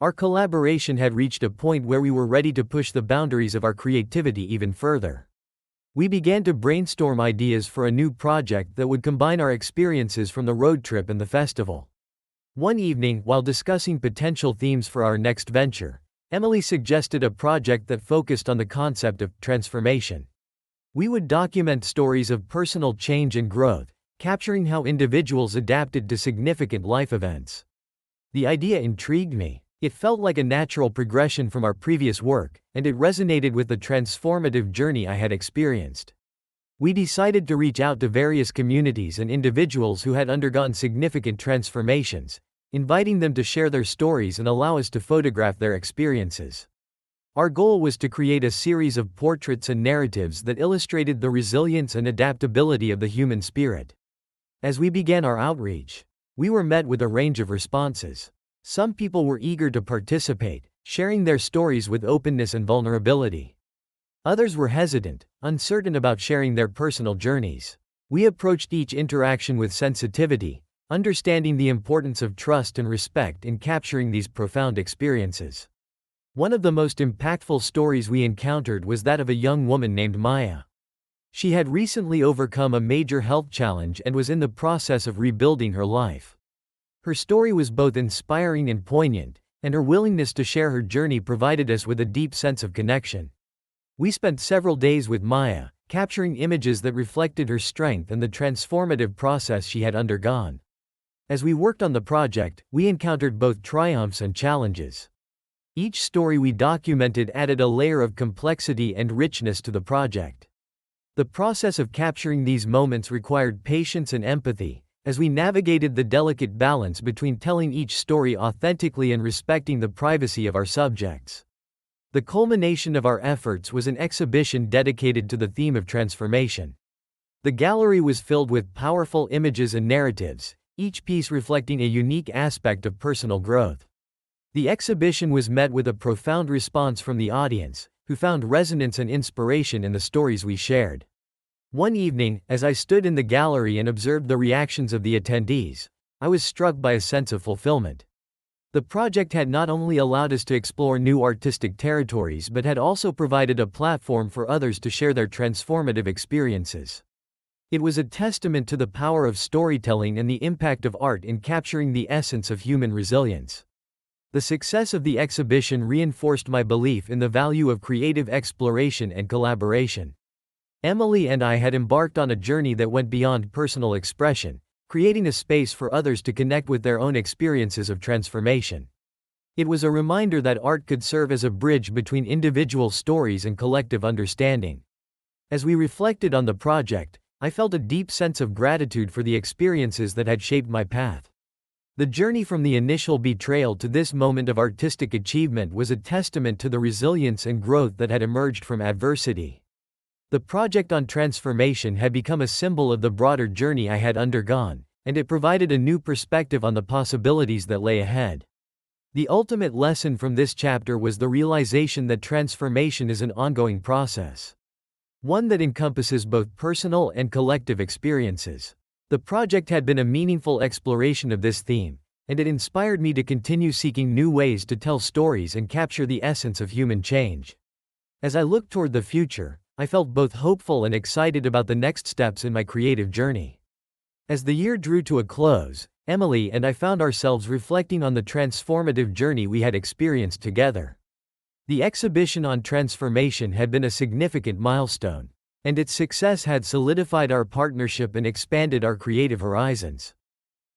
A: Our collaboration had reached a point where we were ready to push the boundaries of our creativity even further. We began to brainstorm ideas for a new project that would combine our experiences from the road trip and the festival. One evening, while discussing potential themes for our next venture, Emily suggested a project that focused on the concept of transformation. We would document stories of personal change and growth, capturing how individuals adapted to significant life events. The idea intrigued me. It felt like a natural progression from our previous work, and it resonated with the transformative journey I had experienced. We decided to reach out to various communities and individuals who had undergone significant transformations, inviting them to share their stories and allow us to photograph their experiences. Our goal was to create a series of portraits and narratives that illustrated the resilience and adaptability of the human spirit. As we began our outreach, we were met with a range of responses. Some people were eager to participate, sharing their stories with openness and vulnerability. Others were hesitant, uncertain about sharing their personal journeys. We approached each interaction with sensitivity, understanding the importance of trust and respect in capturing these profound experiences. One of the most impactful stories we encountered was that of a young woman named Maya. She had recently overcome a major health challenge and was in the process of rebuilding her life. Her story was both inspiring and poignant, and her willingness to share her journey provided us with a deep sense of connection. We spent several days with Maya, capturing images that reflected her strength and the transformative process she had undergone. As we worked on the project, we encountered both triumphs and challenges. Each story we documented added a layer of complexity and richness to the project. The process of capturing these moments required patience and empathy, as we navigated the delicate balance between telling each story authentically and respecting the privacy of our subjects. The culmination of our efforts was an exhibition dedicated to the theme of transformation. The gallery was filled with powerful images and narratives, each piece reflecting a unique aspect of personal growth. The exhibition was met with a profound response from the audience, who found resonance and inspiration in the stories we shared. One evening, as I stood in the gallery and observed the reactions of the attendees, I was struck by a sense of fulfillment. The project had not only allowed us to explore new artistic territories but had also provided a platform for others to share their transformative experiences. It was a testament to the power of storytelling and the impact of art in capturing the essence of human resilience. The success of the exhibition reinforced my belief in the value of creative exploration and collaboration. Emily and I had embarked on a journey that went beyond personal expression, creating a space for others to connect with their own experiences of transformation. It was a reminder that art could serve as a bridge between individual stories and collective understanding. As we reflected on the project, I felt a deep sense of gratitude for the experiences that had shaped my path. The journey from the initial betrayal to this moment of artistic achievement was a testament to the resilience and growth that had emerged from adversity. The project on transformation had become a symbol of the broader journey I had undergone, and it provided a new perspective on the possibilities that lay ahead. The ultimate lesson from this chapter was the realization that transformation is an ongoing process, one that encompasses both personal and collective experiences. The project had been a meaningful exploration of this theme, and it inspired me to continue seeking new ways to tell stories and capture the essence of human change. As I looked toward the future, I felt both hopeful and excited about the next steps in my creative journey. As the year drew to a close, Emily and I found ourselves reflecting on the transformative journey we had experienced together. The exhibition on transformation had been a significant milestone, and its success had solidified our partnership and expanded our creative horizons.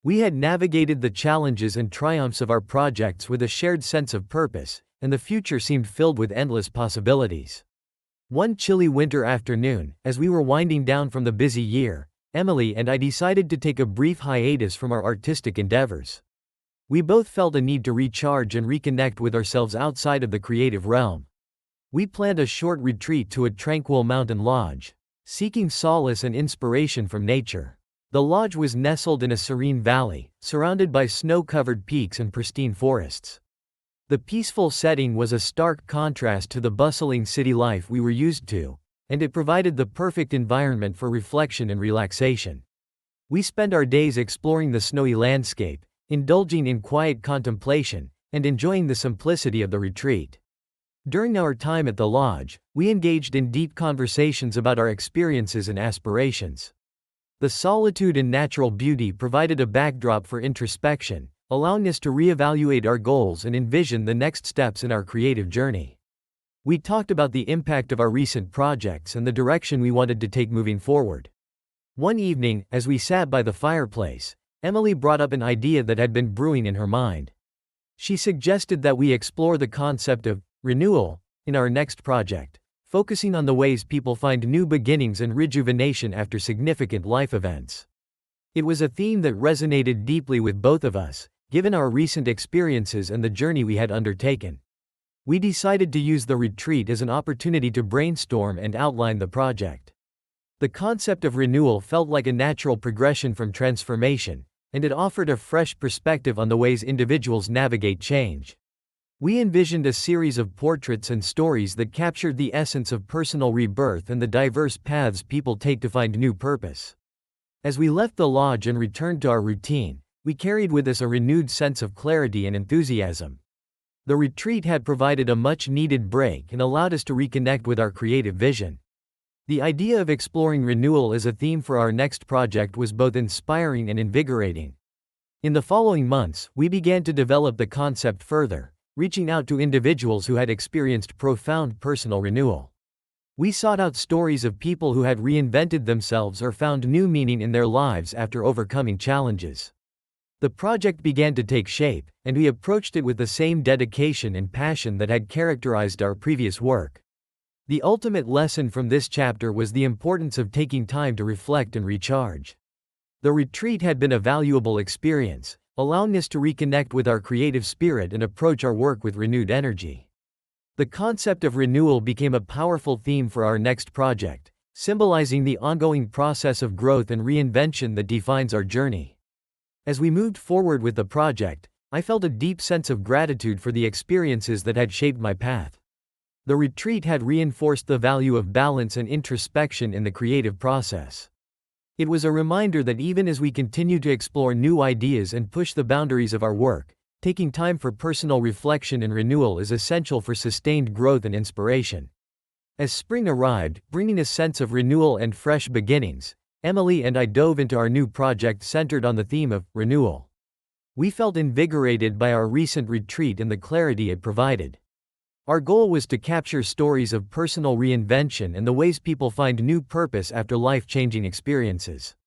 A: We had navigated the challenges and triumphs of our projects with a shared sense of purpose, and the future seemed filled with endless possibilities. One chilly winter afternoon, as we were winding down from the busy year, Emily and I decided to take a brief hiatus from our artistic endeavors. We both felt a need to recharge and reconnect with ourselves outside of the creative realm. We planned a short retreat to a tranquil mountain lodge, seeking solace and inspiration from nature. The lodge was nestled in a serene valley, surrounded by snow-covered peaks and pristine forests. The peaceful setting was a stark contrast to the bustling city life we were used to, and it provided the perfect environment for reflection and relaxation. We spent our days exploring the snowy landscape, indulging in quiet contemplation, and enjoying the simplicity of the retreat. During our time at the lodge, we engaged in deep conversations about our experiences and aspirations. The solitude and natural beauty provided a backdrop for introspection, allowing us to reevaluate our goals and envision the next steps in our creative journey. We talked about the impact of our recent projects and the direction we wanted to take moving forward. One evening, as we sat by the fireplace, Emily brought up an idea that had been brewing in her mind. She suggested that we explore the concept of renewal in our next project, focusing on the ways people find new beginnings and rejuvenation after significant life events. It was a theme that resonated deeply with both of us, given our recent experiences and the journey we had undertaken. We decided to use the retreat as an opportunity to brainstorm and outline the project. The concept of renewal felt like a natural progression from transformation, and it offered a fresh perspective on the ways individuals navigate change. We envisioned a series of portraits and stories that captured the essence of personal rebirth and the diverse paths people take to find new purpose. As we left the lodge and returned to our routine, we carried with us a renewed sense of clarity and enthusiasm. The retreat had provided a much-needed break and allowed us to reconnect with our creative vision. The idea of exploring renewal as a theme for our next project was both inspiring and invigorating. In the following months, we began to develop the concept further, reaching out to individuals who had experienced profound personal renewal. We sought out stories of people who had reinvented themselves or found new meaning in their lives after overcoming challenges. The project began to take shape, and we approached it with the same dedication and passion that had characterized our previous work. The ultimate lesson from this chapter was the importance of taking time to reflect and recharge. The retreat had been a valuable experience, allowing us to reconnect with our creative spirit and approach our work with renewed energy. The concept of renewal became a powerful theme for our next project, symbolizing the ongoing process of growth and reinvention that defines our journey. As we moved forward with the project, I felt a deep sense of gratitude for the experiences that had shaped my path. The retreat had reinforced the value of balance and introspection in the creative process. It was a reminder that even as we continue to explore new ideas and push the boundaries of our work, taking time for personal reflection and renewal is essential for sustained growth and inspiration. As spring arrived, bringing a sense of renewal and fresh beginnings, Emily and I dove into our new project centered on the theme of renewal. We felt invigorated by our recent retreat and the clarity it provided. Our goal was to capture stories of personal reinvention and the ways people find new purpose after life-changing experiences.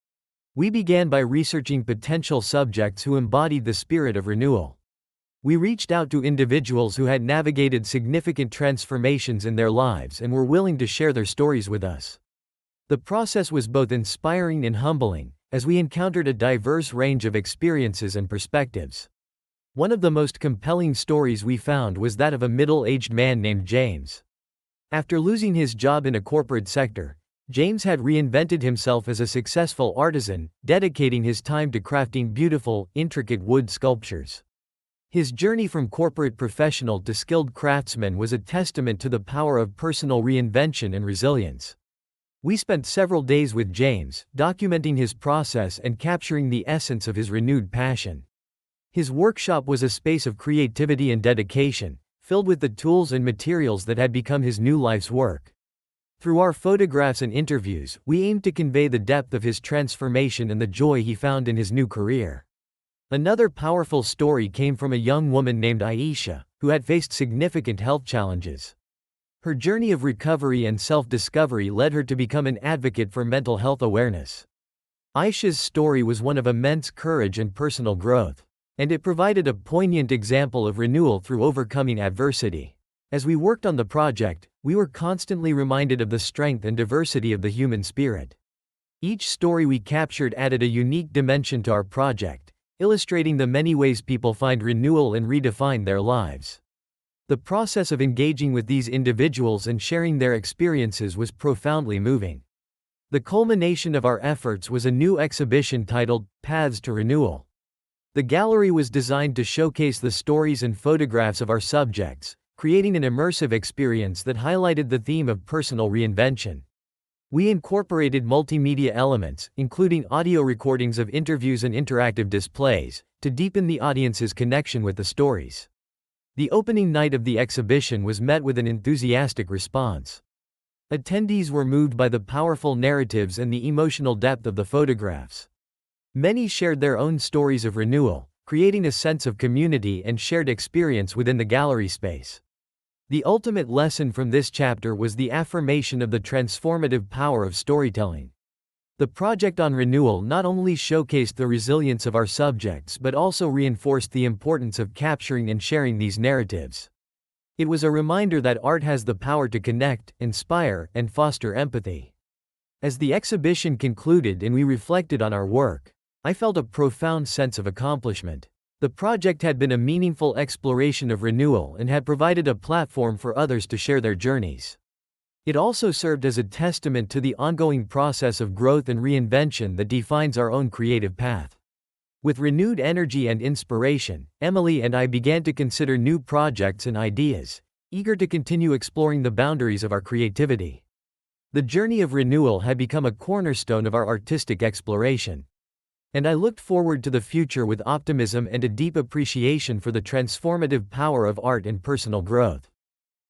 A: We began by researching potential subjects who embodied the spirit of renewal. We reached out to individuals who had navigated significant transformations in their lives and were willing to share their stories with us. The process was both inspiring and humbling, as we encountered a diverse range of experiences and perspectives. One of the most compelling stories we found was that of a middle-aged man named James. After losing his job in a corporate sector, James had reinvented himself as a successful artisan, dedicating his time to crafting beautiful, intricate wood sculptures. His journey from corporate professional to skilled craftsman was a testament to the power of personal reinvention and resilience. We spent several days with James, documenting his process and capturing the essence of his renewed passion. His workshop was a space of creativity and dedication, filled with the tools and materials that had become his new life's work. Through our photographs and interviews, we aimed to convey the depth of his transformation and the joy he found in his new career. Another powerful story came from a young woman named Aisha, who had faced significant health challenges. Her journey of recovery and self-discovery led her to become an advocate for mental health awareness. Aisha's story was one of immense courage and personal growth, and it provided a poignant example of renewal through overcoming adversity. As we worked on the project, we were constantly reminded of the strength and diversity of the human spirit. Each story we captured added a unique dimension to our project, illustrating the many ways people find renewal and redefine their lives. The process of engaging with these individuals and sharing their experiences was profoundly moving. The culmination of our efforts was a new exhibition titled Paths to Renewal. The gallery was designed to showcase the stories and photographs of our subjects, creating an immersive experience that highlighted the theme of personal reinvention. We incorporated multimedia elements, including audio recordings of interviews and interactive displays, to deepen the audience's connection with the stories. The opening night of the exhibition was met with an enthusiastic response. Attendees were moved by the powerful narratives and the emotional depth of the photographs. Many shared their own stories of renewal, creating a sense of community and shared experience within the gallery space. The ultimate lesson from this chapter was the affirmation of the transformative power of storytelling. The project on renewal not only showcased the resilience of our subjects but also reinforced the importance of capturing and sharing these narratives. It was a reminder that art has the power to connect, inspire, and foster empathy. As the exhibition concluded and we reflected on our work, I felt a profound sense of accomplishment. The project had been a meaningful exploration of renewal and had provided a platform for others to share their journeys. It also served as a testament to the ongoing process of growth and reinvention that defines our own creative path. With renewed energy and inspiration, Emily and I began to consider new projects and ideas, eager to continue exploring the boundaries of our creativity. The journey of renewal had become a cornerstone of our artistic exploration. And I looked forward to the future with optimism and a deep appreciation for the transformative power of art and personal growth.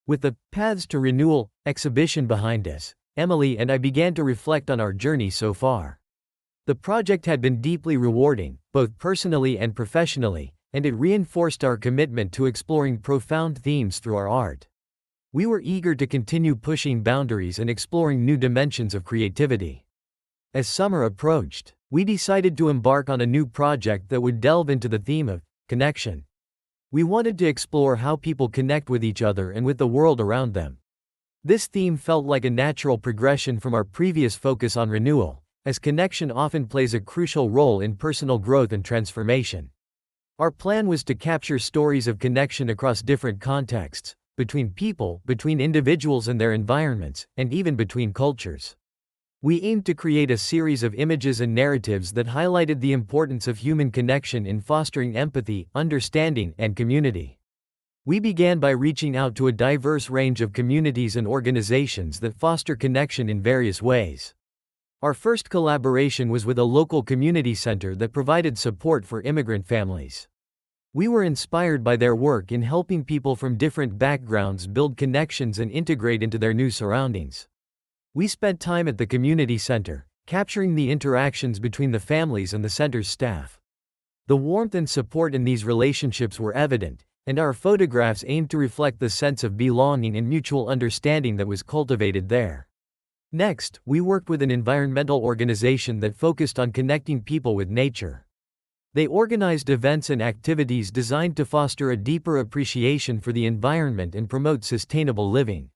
A: With the Paths to Renewal exhibition behind us, Emily and I began to reflect on our journey so far. The project had been deeply rewarding, both personally and professionally, and it reinforced our commitment to exploring profound themes through our art. We were eager to continue pushing boundaries and exploring new dimensions of creativity. As summer approached, we decided to embark on a new project that would delve into the theme of connection. We wanted to explore how people connect with each other and with the world around them. This theme felt like a natural progression from our previous focus on renewal, as connection often plays a crucial role in personal growth and transformation. Our plan was to capture stories of connection across different contexts, between people, between individuals and their environments, and even between cultures. We aimed to create a series of images and narratives that highlighted the importance of human connection in fostering empathy, understanding, and community. We began by reaching out to a diverse range of communities and organizations that foster connection in various ways. Our first collaboration was with a local community center that provided support for immigrant families. We were inspired by their work in helping people from different backgrounds build connections and integrate into their new surroundings. We spent time at the community center, capturing the interactions between the families and the center's staff. The warmth and support in these relationships were evident, and our photographs aimed to reflect the sense of belonging and mutual understanding that was cultivated there. Next, we worked with an environmental organization that focused on connecting people with nature. They organized events and activities designed to foster a deeper appreciation for the environment and promote sustainable living.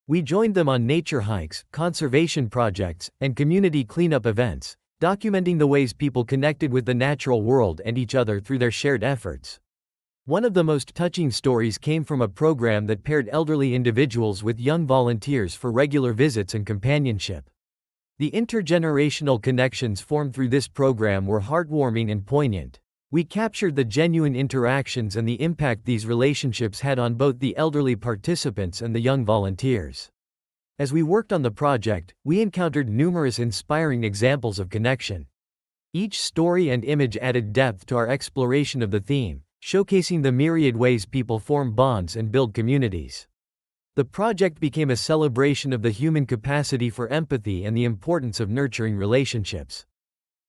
A: We joined them on nature hikes, conservation projects, and community cleanup events, documenting the ways people connected with the natural world and each other through their shared efforts. One of the most touching stories came from a program that paired elderly individuals with young volunteers for regular visits and companionship. The intergenerational connections formed through this program were heartwarming and poignant. We captured the genuine interactions and the impact these relationships had on both the elderly participants and the young volunteers. As we worked on the project, we encountered numerous inspiring examples of connection. Each story and image added depth to our exploration of the theme, showcasing the myriad ways people form bonds and build communities. The project became a celebration of the human capacity for empathy and the importance of nurturing relationships.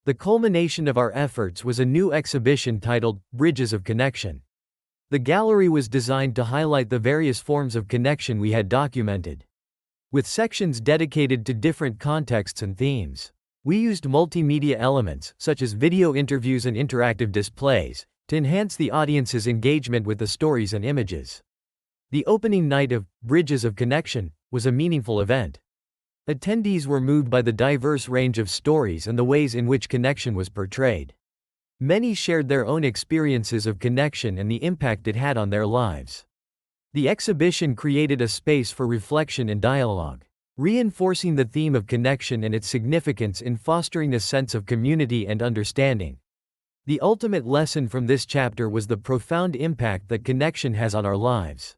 A: The culmination of our efforts was a new exhibition titled Bridges of Connection. The gallery was designed to highlight the various forms of connection we had documented. With sections dedicated to different contexts and themes, we used multimedia elements, such as video interviews and interactive displays, to enhance the audience's engagement with the stories and images. The opening night of Bridges of Connection was a meaningful event. Attendees were moved by the diverse range of stories and the ways in which connection was portrayed. Many shared their own experiences of connection and the impact it had on their lives. The exhibition created a space for reflection and dialogue, reinforcing the theme of connection and its significance in fostering a sense of community and understanding. The ultimate lesson from this chapter was the profound impact that connection has on our lives.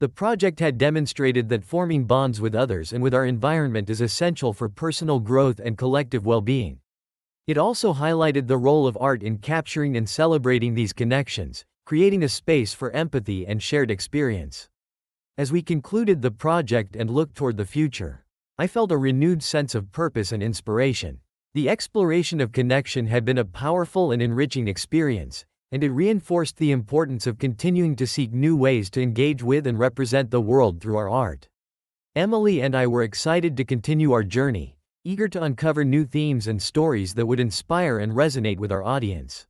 A: The project had demonstrated that forming bonds with others and with our environment is essential for personal growth and collective well-being. It also highlighted the role of art in capturing and celebrating these connections, creating a space for empathy and shared experience. As we concluded the project and looked toward the future, I felt a renewed sense of purpose and inspiration. The exploration of connection had been a powerful and enriching experience, and it reinforced the importance of continuing to seek new ways to engage with and represent the world through our art. Emily and I were excited to continue our journey, eager to uncover new themes and stories that would inspire and resonate with our audience.